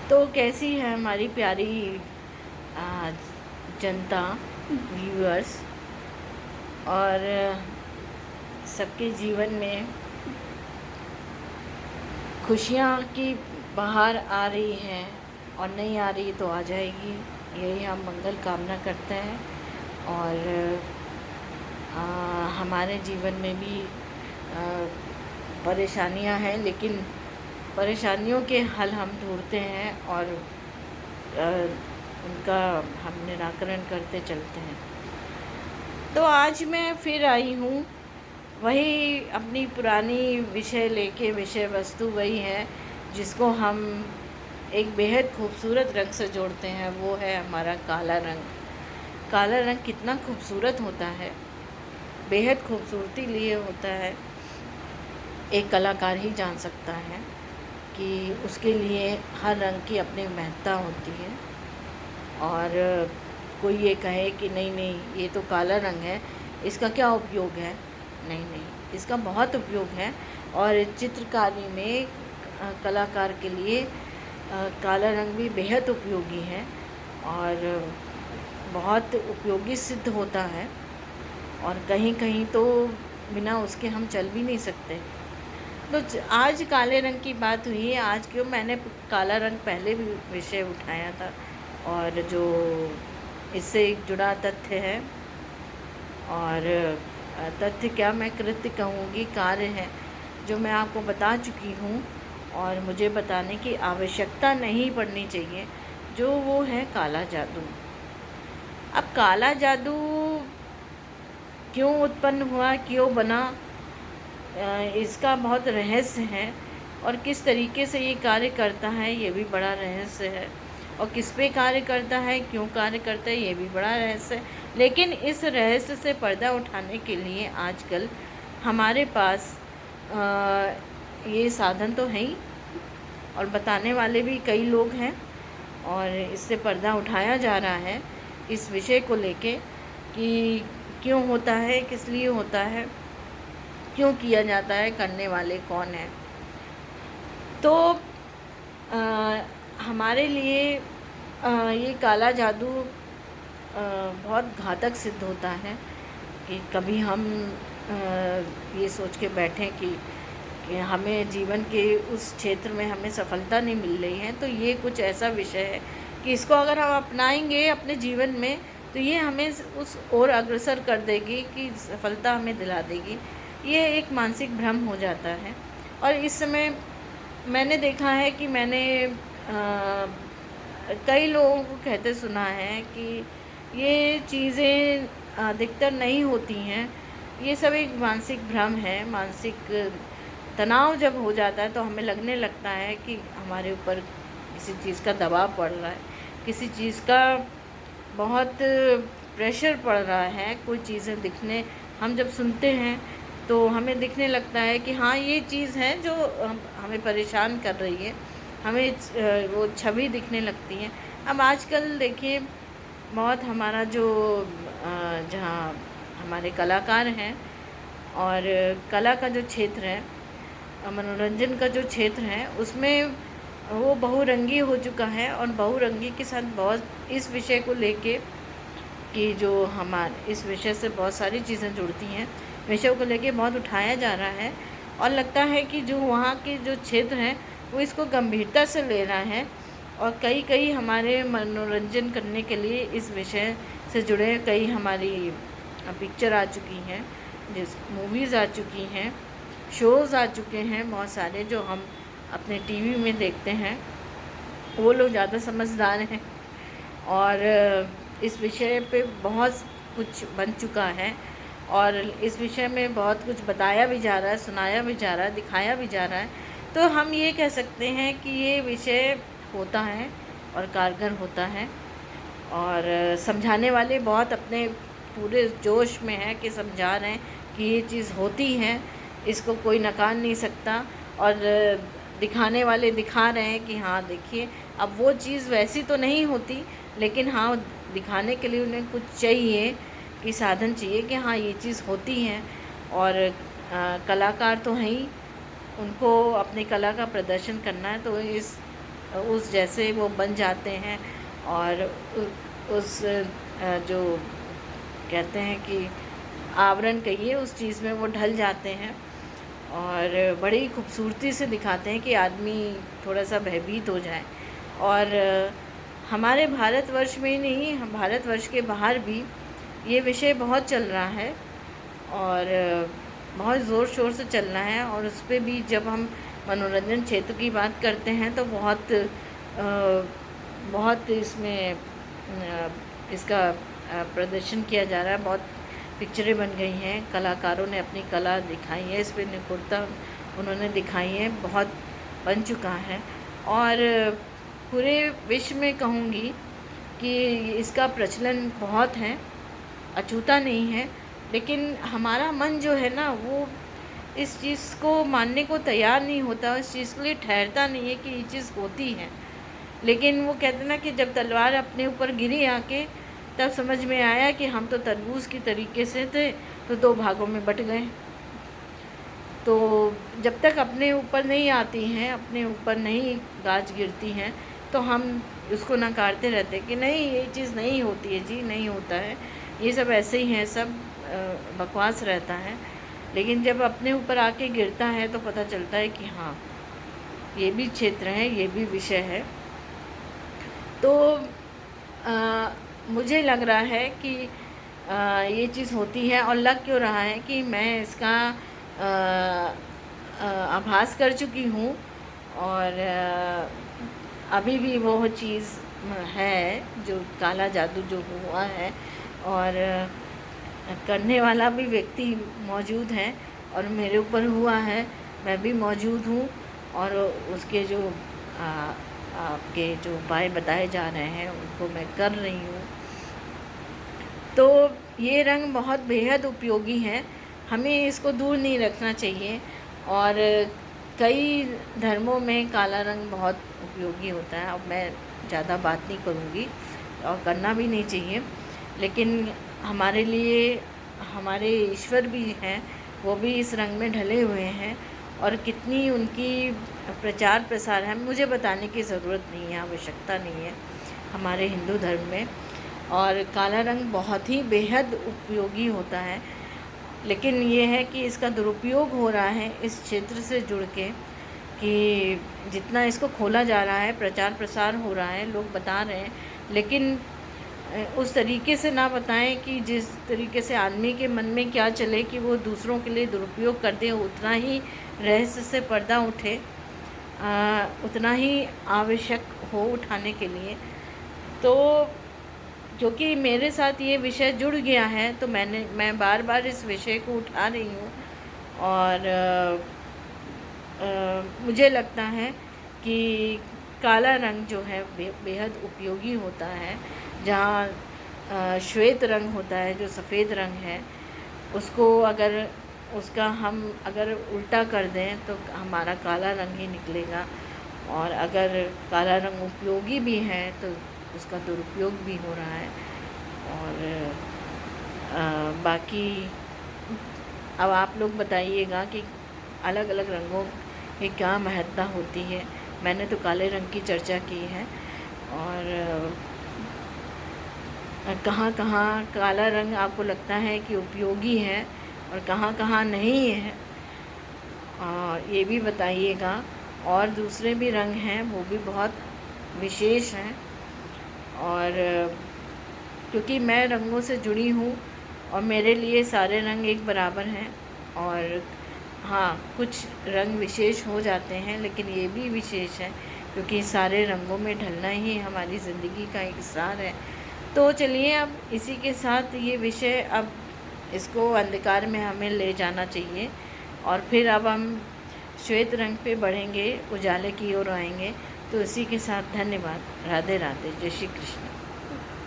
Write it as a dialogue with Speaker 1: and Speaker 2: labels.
Speaker 1: तो कैसी है हमारी प्यारी आ, जनता, व्यूअर्स, और सबके जीवन में खुशियाँ की बहार आ रही है और नहीं आ रही तो आ जाएगी, यही हम मंगल कामना करते हैं। और हमारे जीवन में भी परेशानियां हैं, लेकिन परेशानियों के हल हम ढूंढते हैं और उनका हम निराकरण करते चलते हैं। तो आज मैं फिर आई हूँ, वही अपनी पुरानी विषय लेके, विषय वस्तु वही है जिसको हम एक बेहद खूबसूरत रंग से जोड़ते हैं, वो है हमारा काला रंग। काला रंग कितना खूबसूरत होता है, बेहद खूबसूरती लिए होता है। एक कलाकार ही जान सकता है कि उसके लिए हर रंग की अपनी महत्ता होती है। और कोई ये कहे कि नहीं नहीं ये तो काला रंग है, इसका क्या उपयोग है? नहीं नहीं, इसका बहुत उपयोग है। और चित्रकारी में कलाकार के लिए काला रंग भी बेहद उपयोगी है और बहुत उपयोगी सिद्ध होता है। और कहीं कहीं तो बिना उसके हम चल भी नहीं सकते। तो आज काले रंग की बात हुई है। आज क्यों, मैंने काला रंग पहले भी विषय उठाया था, और जो इससे एक जुड़ा तथ्य है, और तथ्य क्या, मैं कृत्य कहूँगी, कार्य है जो मैं आपको बता चुकी हूँ और मुझे बताने की आवश्यकता नहीं पड़नी चाहिए, जो वो है काला जादू। अब काला जादू क्यों उत्पन्न हुआ, क्यों बना, इसका बहुत रहस्य है। और किस तरीके से ये कार्य करता है, ये भी बड़ा रहस्य है। और किस पे कार्य करता है, क्यों कार्य करता है, ये भी बड़ा रहस्य है। लेकिन इस रहस्य से पर्दा उठाने के लिए आजकल हमारे पास ये साधन तो है ही, और बताने वाले भी कई लोग हैं, और इससे पर्दा उठाया जा रहा है इस विषय को लेके कि क्यों होता है, किस लिए होता है, क्यों किया जाता है, करने वाले कौन हैं। तो हमारे लिए ये काला जादू बहुत घातक सिद्ध होता है कि कभी हम ये सोच के बैठें कि हमें जीवन के उस क्षेत्र में हमें सफलता नहीं मिल रही है, तो ये कुछ ऐसा विषय है कि इसको अगर हम अपनाएंगे अपने जीवन में तो ये हमें उस ओर अग्रसर कर देगी कि सफलता हमें दिला देगी। ये एक मानसिक भ्रम हो जाता है। और इस समय मैंने देखा है कि मैंने कई लोगों को कहते सुना है कि ये चीज़ें अधिकतर नहीं होती हैं, ये सब एक मानसिक भ्रम है। मानसिक तनाव जब हो जाता है तो हमें लगने लगता है कि हमारे ऊपर किसी चीज़ का दबाव पड़ रहा है, किसी चीज़ का बहुत प्रेशर पड़ रहा है। कोई चीज़ें दिखने, हम जब सुनते हैं तो हमें दिखने लगता है कि हाँ ये चीज़ है जो हमें परेशान कर रही है, हमें वो छवि दिखने लगती है। अब आजकल देखिए, बहुत हमारा जो जहाँ हमारे कलाकार हैं और कला का जो क्षेत्र है, मनोरंजन का जो क्षेत्र है, उसमें वो बहुरंगी हो चुका है। और बहुरंगी के साथ बहुत इस विषय को लेके कि जो हमारे इस विषय से बहुत सारी चीज़ें जुड़ती हैं, विषयों को लेके बहुत उठाया जा रहा है। और लगता है कि जो वहाँ के जो क्षेत्र हैं वो इसको गंभीरता से ले रहा है। और कई कई हमारे मनोरंजन करने के लिए इस विषय से जुड़े कई हमारी पिक्चर आ चुकी हैं, जिस मूवीज़ आ चुकी हैं, शोज़ आ चुके हैं बहुत सारे, जो हम अपने टीवी में देखते हैं। वो लोग ज़्यादा समझदार हैं और इस विषय पे बहुत कुछ बन चुका है, और इस विषय में बहुत कुछ बताया भी जा रहा है, सुनाया भी जा रहा है, दिखाया भी जा रहा है। तो हम ये कह सकते हैं कि ये विषय होता है और कारगर होता है, और समझाने वाले बहुत अपने पूरे जोश में हैं कि समझा रहे हैं कि ये चीज़ होती है, इसको कोई नकार नहीं सकता। और दिखाने वाले दिखा रहे हैं कि हाँ देखिए, अब वो चीज़ वैसी तो नहीं होती, लेकिन हाँ दिखाने के लिए उन्हें कुछ चाहिए, कि साधन चाहिए कि हाँ ये चीज़ होती है। और कलाकार तो हैं ही, उनको अपनी कला का प्रदर्शन करना है, तो इस उस जैसे वो बन जाते हैं और उस जो कहते हैं कि आवरण कहिए, उस चीज़ में वो ढल जाते हैं और बड़ी खूबसूरती से दिखाते हैं कि आदमी थोड़ा सा भयभीत हो जाए। और हमारे भारतवर्ष में ही नहीं, हम भारतवर्ष के बाहर भी ये विषय बहुत चल रहा है और बहुत ज़ोर शोर से चल रहा है। और उस पर भी जब हम मनोरंजन क्षेत्र की बात करते हैं तो बहुत इसमें इसका प्रदर्शन किया जा रहा है। बहुत पिक्चरें बन गई हैं, कलाकारों ने अपनी कला दिखाई है, इस पर निपुणता उन्होंने दिखाई है, बहुत बन चुका है। और पूरे विश्व में कहूँगी कि इसका प्रचलन बहुत है, अछूता नहीं है। लेकिन हमारा मन जो है ना, वो इस चीज़ को मानने को तैयार नहीं होता, इस चीज़ के लिए ठहरता नहीं है कि ये चीज़ होती है। लेकिन वो कहते ना कि जब तलवार अपने ऊपर गिरी आके, तब समझ में आया कि हम तो तरबूज की तरीके से थे, तो 2 भागों में बट गए। तो जब तक अपने ऊपर नहीं आती हैं, अपने ऊपर नहीं गाज गिरती हैं, तो हम उसको नकारते रहते कि नहीं ये चीज़ नहीं होती है जी, नहीं होता है, ये सब ऐसे ही हैं, सब बकवास रहता है। लेकिन जब अपने ऊपर आके गिरता है तो पता चलता है कि हाँ, ये भी क्षेत्र है, ये भी विषय है। तो मुझे लग रहा है कि ये चीज़ होती है, और लग क्यों रहा है कि मैं इसका आभास कर चुकी हूँ। और अभी भी वो चीज़ है, जो काला जादू जो हुआ है, और करने वाला भी व्यक्ति मौजूद है, और मेरे ऊपर हुआ है, मैं भी मौजूद हूँ। और उसके जो आपके जो उपाय बताए जा रहे हैं उनको मैं कर रही हूँ। तो ये रंग बहुत बेहद उपयोगी है, हमें इसको दूर नहीं रखना चाहिए। और कई धर्मों में काला रंग बहुत उपयोगी होता है। अब मैं ज़्यादा बात नहीं करूँगी और करना भी नहीं चाहिए, लेकिन हमारे लिए हमारे ईश्वर भी हैं, वो भी इस रंग में ढले हुए हैं। और कितनी उनकी प्रचार प्रसार है, मुझे बताने की ज़रूरत नहीं है, आवश्यकता नहीं है हमारे हिंदू धर्म में। और काला रंग बहुत ही बेहद उपयोगी होता है। लेकिन ये है कि इसका दुरुपयोग हो रहा है इस क्षेत्र से जुड़ के, कि जितना इसको खोला जा रहा है, प्रचार प्रसार हो रहा है, लोग बता रहे हैं, लेकिन उस तरीके से ना बताएं कि जिस तरीके से आदमी के मन में क्या चले कि वो दूसरों के लिए दुरुपयोग कर दे। उतना ही रहस्य से पर्दा उठे, उतना ही आवश्यक हो उठाने के लिए। तो क्योंकि मेरे साथ ये विषय जुड़ गया है, तो मैं बार बार इस विषय को उठा रही हूँ। और मुझे लगता है कि काला रंग जो है बेहद उपयोगी होता है। जहाँ श्वेत रंग होता है, जो सफ़ेद रंग है, उसको उसका हम अगर उल्टा कर दें तो हमारा काला रंग ही निकलेगा। और अगर काला रंग उपयोगी भी है तो उसका दुरुपयोग भी हो रहा है। और बाकी अब आप लोग बताइएगा कि अलग अलग रंगों की क्या महत्ता होती है। मैंने तो काले रंग की चर्चा की है, और कहाँ कहाँ काला रंग आपको लगता है कि उपयोगी है और कहाँ कहाँ नहीं है, और ये भी बताइएगा। और दूसरे भी रंग हैं, वो भी बहुत विशेष हैं। और क्योंकि मैं रंगों से जुड़ी हूँ और मेरे लिए सारे रंग एक बराबर हैं। और हाँ, कुछ रंग विशेष हो जाते हैं, लेकिन ये भी विशेष है क्योंकि सारे रंगों में ढलना ही हमारी ज़िंदगी का एक सार है। तो चलिए, अब इसी के साथ ये विषय, अब इसको अंधकार में हमें ले जाना चाहिए, और फिर अब हम श्वेत रंग पे बढ़ेंगे, उजाले की ओर आएंगे। तो इसी के साथ धन्यवाद। राधे राधे, जय श्री कृष्ण।